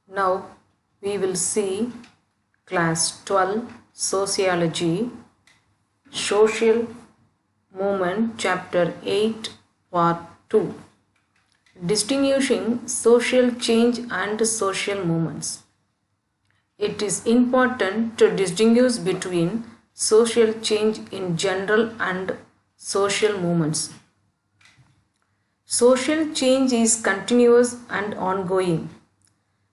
Now we will see class 12 Sociology Social Movement chapter 8 part 2 Distinguishing social change and social movements. It is important to distinguish between social change in general and social movements. Social change is continuous and ongoing.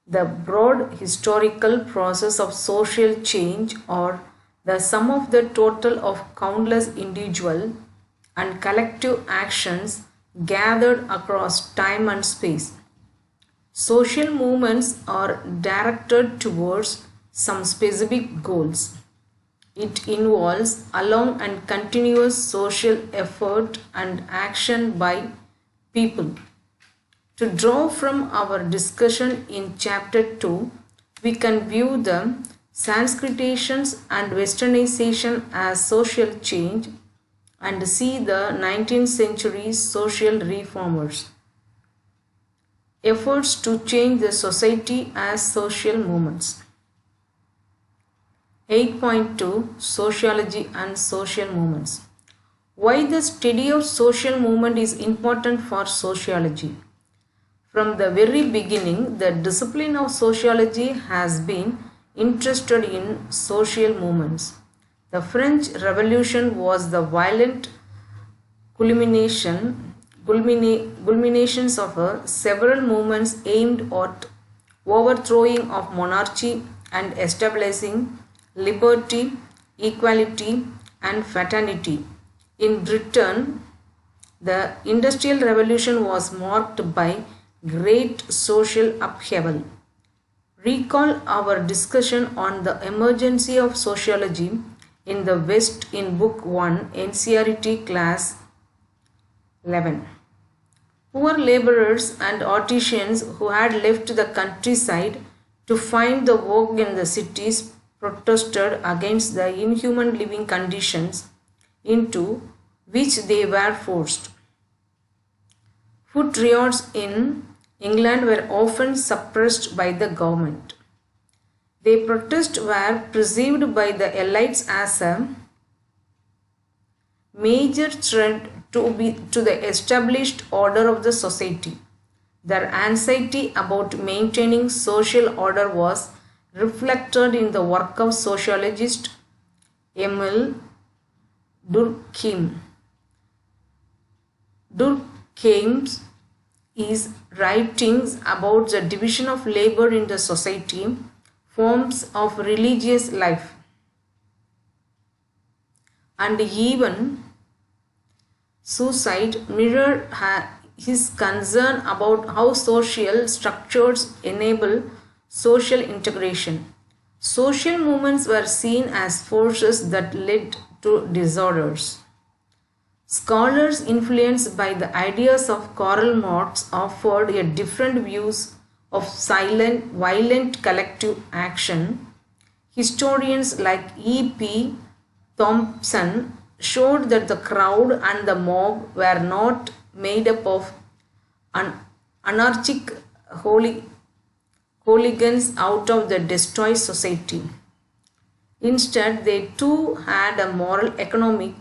The broad historical process of social change or the sum of the total of countless individual and collective actions gathered across time and space. Social movements are directed towards some specific goals. It involves a long and continuous social effort and action by people. To draw from our discussion in chapter 2, we can view the Sanskritizations and Westernization as social change and see the 19th century social reformers' efforts to change the society as social movements. 8.2 Sociology and Social Movements. Why the study of social movement is important for sociology? From the very beginning, the discipline of sociology has been interested in social movements. The French Revolution was the violent culminations of several movements aimed at overthrowing of monarchy and establishing liberty, equality, and fraternity. In Britain, the Industrial Revolution was marked by great social upheaval. Recall our discussion on the emergency of sociology in the West in Book 1 NCERT Class 11. Poor laborers and artisans who had left the countryside to find the work in the cities protested against the inhuman living conditions into which they were forced. Food riots in England were often suppressed by the government. Their protests were perceived by the elites as a major threat to the established order of the society. Their anxiety about maintaining social order was reflected in the work of sociologist Emil Durkheim. Durkheim's writings about the division of labor in the society, forms of religious life, and even suicide mirror his concern about how social structures enable social integration. Social movements were seen as forces that led to disorders. Scholars influenced by the ideas of Karl Marx offered a different views of silent, violent collective action. Historians like E.P. Thompson showed that the crowd and the mob were not made up of anarchic hooligans out of the destroyed society. Instead, they too had a moral economic.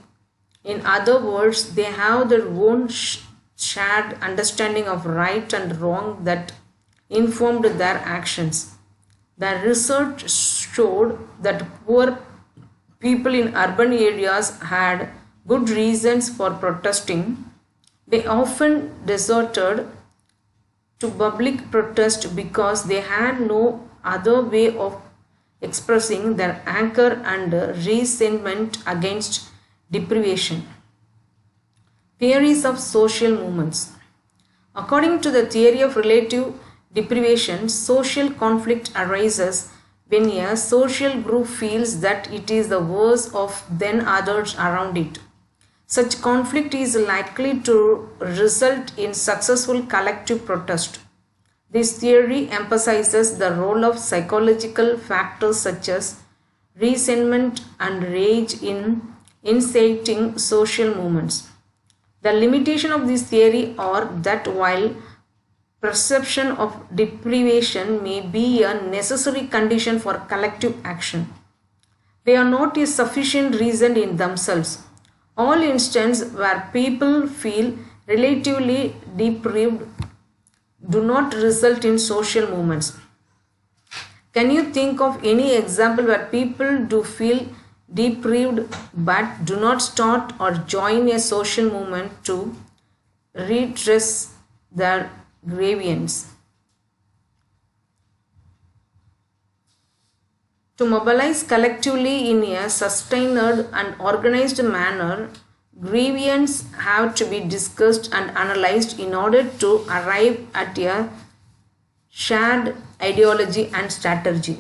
In other words, they have their own shared understanding of right and wrong that informed their actions. The research showed that poor people in urban areas had good reasons for protesting. They often resorted to public protest because they had no other way of expressing their anger and resentment against deprivation. Theories of social movements. According to the theory of relative deprivation, social conflict arises when a social group feels that it is the worse off than others around it. Such conflict is likely to result in successful collective protest. This theory emphasizes the role of psychological factors such as resentment and rage in inciting social movements. The limitation of this theory are that while perception of deprivation may be a necessary condition for collective action. They are not a sufficient reason in themselves. All instances where people feel relatively deprived do not result in social movements. Can you think of any example where people do feel deprived but do not start or join a social movement to redress their grievance? To mobilize collectively in a sustained and organized manner, grievances have to be discussed and analyzed in order to arrive at a shared ideology and strategy.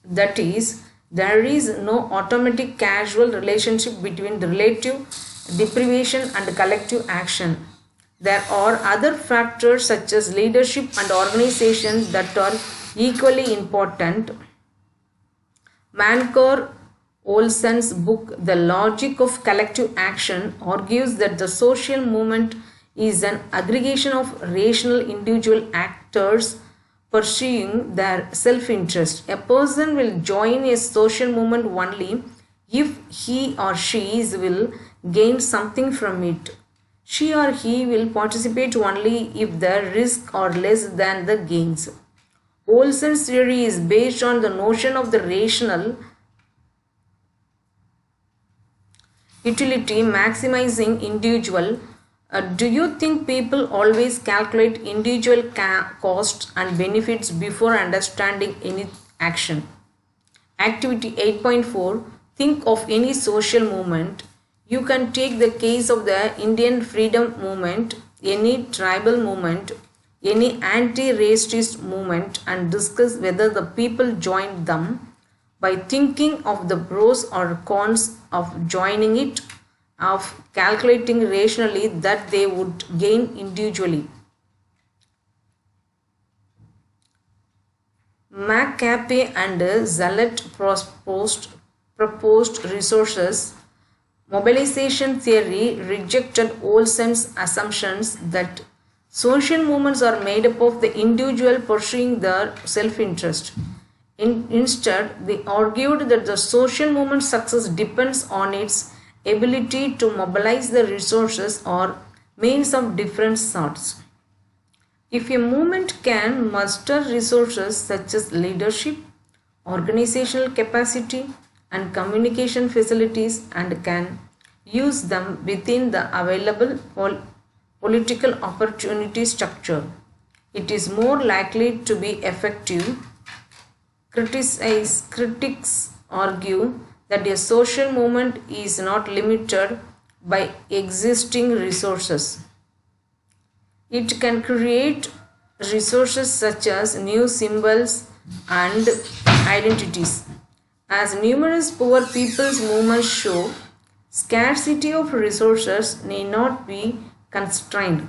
That is, there is no automatic causal relationship between the relative deprivation and collective action. There are other factors such as leadership and organization that are equally important. Mancur Olson's book The Logic of Collective Action argues that the social movement is an aggregation of rational individual actors pursuing their self-interest. A person will join a social movement only if he or she will gain something from it. She or he will participate only if the risks are less than the gains. Olson's theory is based on the notion of the rational utility maximizing individual. Do you think people always calculate individual costs and benefits before understanding any action? Activity 8.4. Think of any social movement. You can take the case of the Indian freedom movement, any tribal movement, any anti-racist movement, and discuss whether the people joined them by thinking of the pros or cons of joining it, of calculating rationally that they would gain individually. McCabe and Zalet proposed resources mobilization theory rejected Olson's assumptions that social movements are made up of the individual pursuing their self-interest. Instead, they argued that the social movement's success depends on its ability to mobilize the resources or means of different sorts. If a movement can muster resources such as leadership, organizational capacity, and communication facilities and can use them within the available political opportunity structure, it is more likely to be effective. Critics argue that a social movement is not limited by existing resources. It can create resources such as new symbols and identities. As numerous poor people's movements show, scarcity of resources need not be constrained.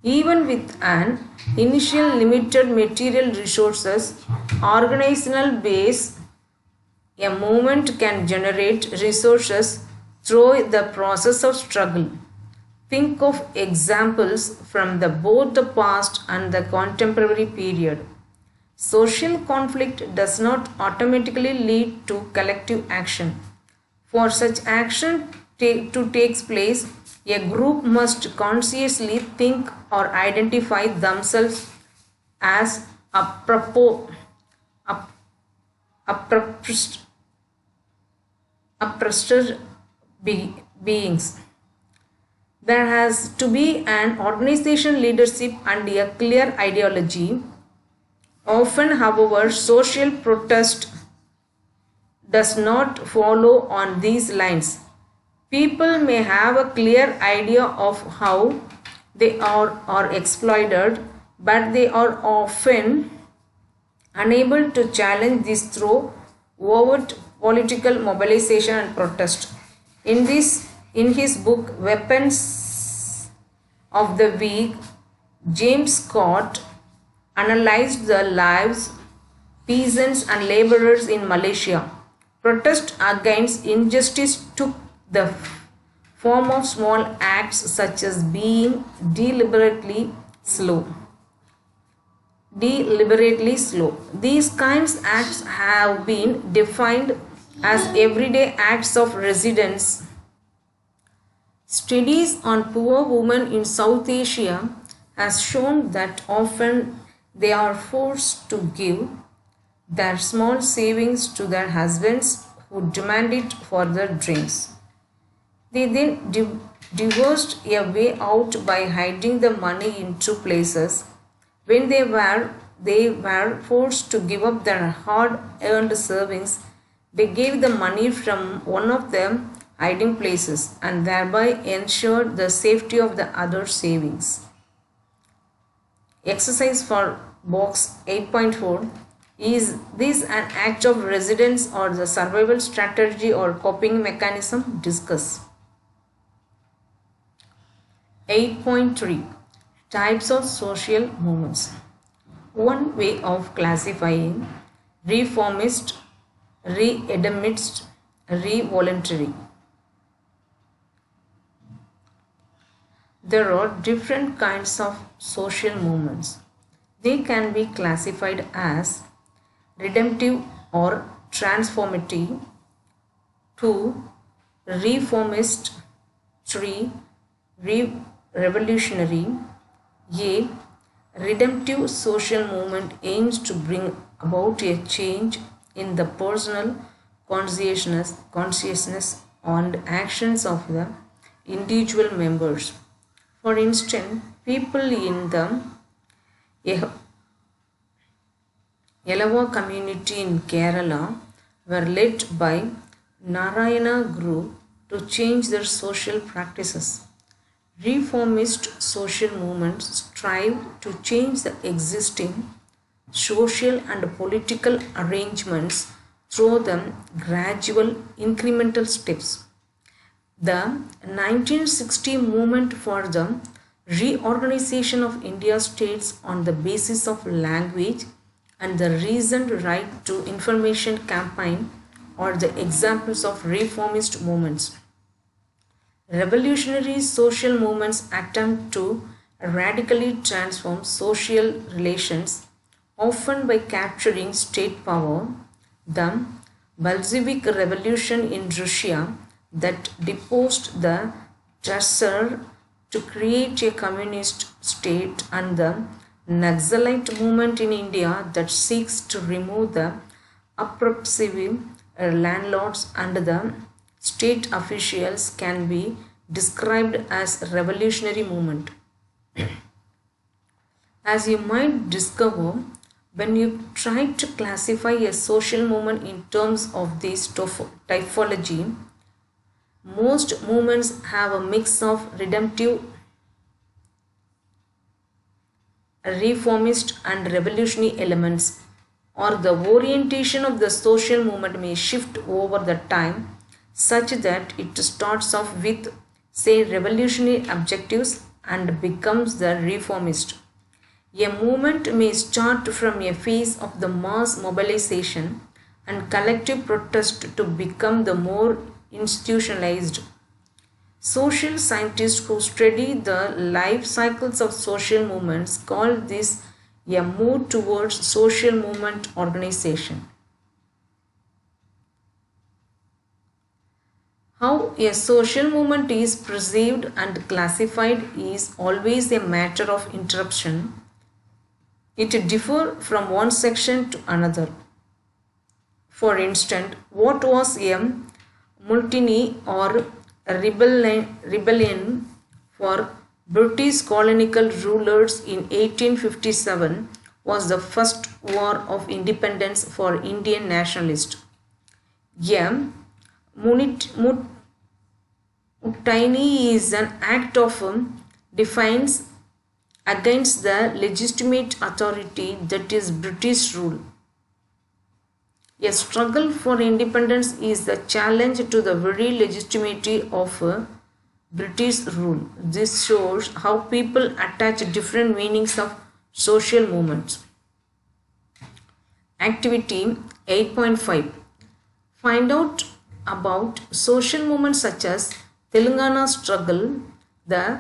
Even with an initial limited material resources, organizational base, a movement can generate resources through the process of struggle. Think of examples from both the past and the contemporary period. Social conflict does not automatically lead to collective action. For such action to take place, a group must consciously think or identify themselves as oppressed beings. There has to be an organization leadership and a clear ideology. Often, however, social protest does not follow on these lines. People may have a clear idea of how they are exploited, but they are often unable to challenge this through overt political mobilization and protest. In his book Weapons of the Weak, James Scott analyzed the lives peasants and laborers in Malaysia. Protest against injustice took the form of small acts such as being deliberately slow, deliberately slow. These kinds of acts have been defined as everyday acts of resistance. Studies on poor women in South Asia has shown that often they are forced to give their small savings to their husbands who demand it for their drinks. They then divorced a way out by hiding the money in two places. When they were forced to give up their hard-earned savings, they gave the money from one of them hiding places and thereby ensured the safety of the other savings. Exercise for box 8.4. Is this an act of resistance or the survival strategy or coping mechanism? Discuss. 8.3. Types of social movements. One way of classifying reformist, re-edemist, re-voluntary. There are different kinds of social movements. They can be classified as redemptive or transformative, 2. Reformist, 3. Revolutionary. A redemptive social movement aims to bring about a change in the personal consciousness and actions of the individual members. For instance, people in the Yelava community in Kerala were led by Narayana Guru to change their social practices. Reformist social movements strive to change the existing social and political arrangements through the gradual incremental steps. The 1960 movement for the reorganization of India's states on the basis of language and the recent right to information campaign are the examples of reformist movements. Revolutionary social movements attempt to radically transform social relations, often by capturing state power. The Bolshevik Revolution in Russia that deposed the Tsar to create a communist state, and the Naxalite movement in India that seeks to remove the oppressive landlords and the state officials can be described as a revolutionary movement. As you might discover, when you try to classify a social movement in terms of this typology, most movements have a mix of redemptive, reformist, and revolutionary elements, or the orientation of the social movement may shift over the time such that it starts off with, say, revolutionary objectives and becomes the reformist. A movement may start from a phase of the mass mobilization and collective protest to become the more institutionalized. Social scientists who study the life cycles of social movements call this a move towards social movement organization. How a social movement is perceived and classified is always a matter of interruption. It differs from one section to another. For instance, what was a mutiny or a rebellion for British colonial rulers in 1857 was the first war of independence for Indian nationalists. A mutiny is an act of defiance against the legitimate authority, that is British rule. A struggle for independence is the challenge to the very legitimacy of British rule. This shows how people attach different meanings of social movements. Activity 8.5. Find out about social movements such as Telangana struggle, the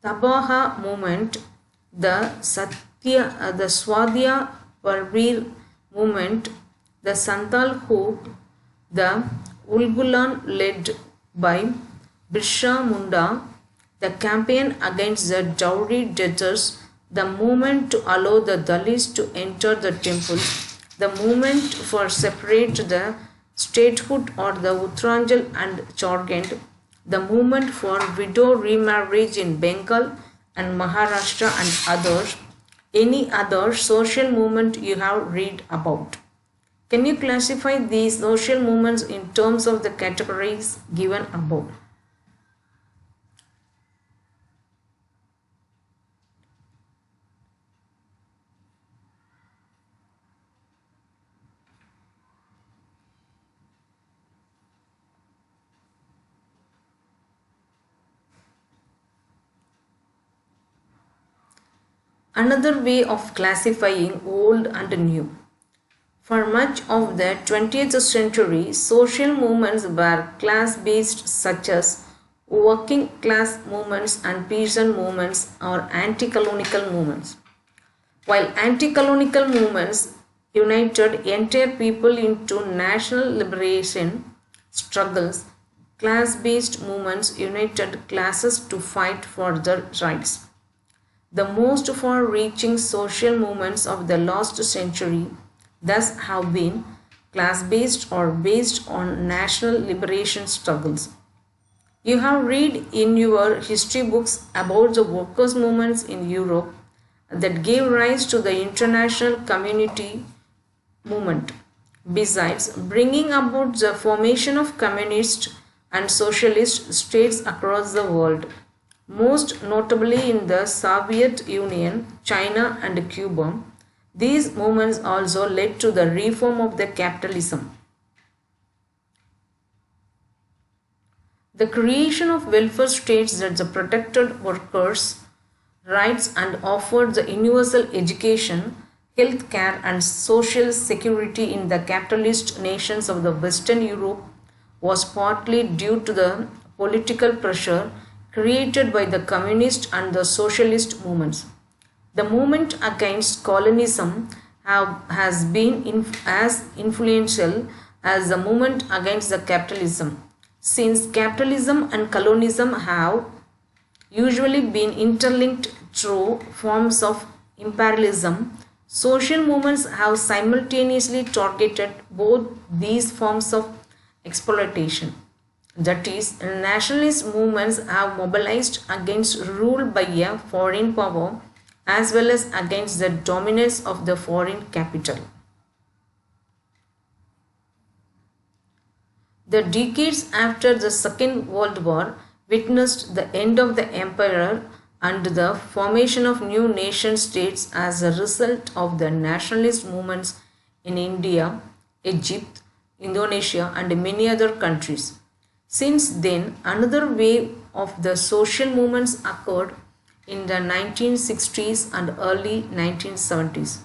Tabaha movement, the Swadhyaya Parveer movement, the Santal Hook, the Ulgulan led by Birsa Munda, the campaign against the dowry debtors, the movement to allow the Dalits to enter the temple, the movement for separate the statehood or the Uttaranchal and Jharkhand, the movement for widow remarriage in Bengal and Maharashtra and others. Any other social movement you have read about? Can you classify these social movements in terms of the categories given above? Another way of classifying old and new. For much of the 20th century, social movements were class-based, such as working class movements and peasant movements or anti-colonial movements. While anti-colonial movements united entire people into national liberation struggles, class-based movements united classes to fight for their rights. The most far-reaching social movements of the last century thus have been class-based or based on national liberation struggles. You have read in your history books about the workers' movements in Europe that gave rise to the international community movement. Besides bringing about the formation of communist and socialist states across the world, most notably in the Soviet Union, China and Cuba, these movements also led to the reform of the capitalism. The creation of welfare states that protected workers' rights and offered the universal education, health care and social security in the capitalist nations of the Western Europe was partly due to the political pressure created by the communist and the socialist movements. The movement against colonialism has been as influential as the movement against the capitalism, since capitalism and colonialism have usually been interlinked through forms of imperialism. Social movements have simultaneously targeted both these forms of exploitation. That is, nationalist movements have mobilized against rule by a foreign power as well as against the dominance of the foreign capital. The decades after the Second World War witnessed the end of the empire and the formation of new nation states as a result of the nationalist movements in India, Egypt, Indonesia and many other countries. Since then, another wave of the social movements occurred in the 1960s and early 1970s.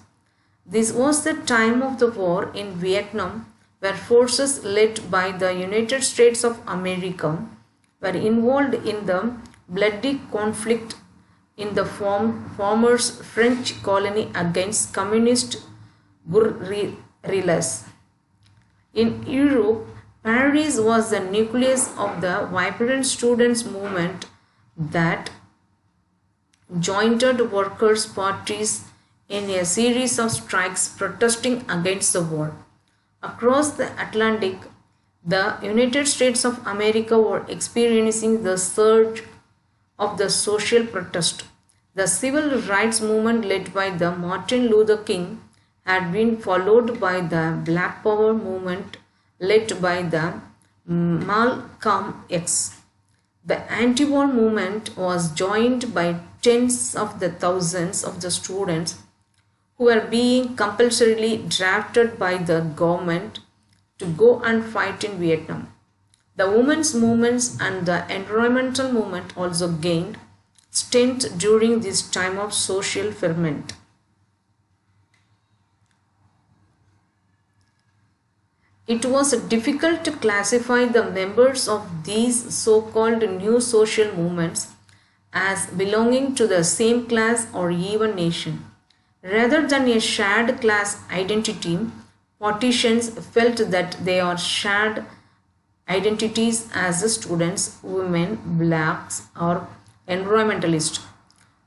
This was the time of the war in Vietnam, where forces led by the United States of America were involved in the bloody conflict in the former French colony against communist guerrillas. In Europe, Paris was the nucleus of the vibrant students' movement that joined workers' parties in a series of strikes protesting against the war. Across the Atlantic, the United States of America were experiencing the surge of the social protest. The civil rights movement led by the Martin Luther King had been followed by the Black Power movement led by the Malcolm X. The anti-war movement was joined by tens of the thousands of the students who were being compulsorily drafted by the government to go and fight in Vietnam. The women's movements and the environmental movement also gained strength during this time of social ferment. It was difficult to classify the members of these so-called new social movements as belonging to the same class or even nation. Rather than a shared class identity, partitions felt that they are shared identities as students, women, blacks, or environmentalists.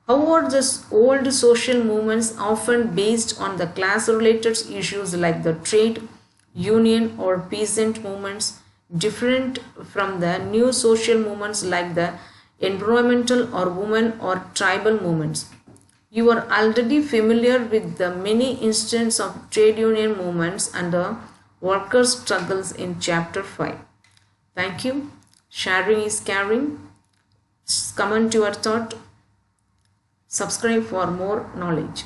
However, the old social movements often based on the class-related issues like the trade, union, or peasant movements, different from the new social movements like the environmental or women or tribal movements. You are already familiar with the many instances of trade union movements and the workers' struggles in Chapter 5. Thank you. Sharing is caring. Comment your thought. Subscribe for more knowledge.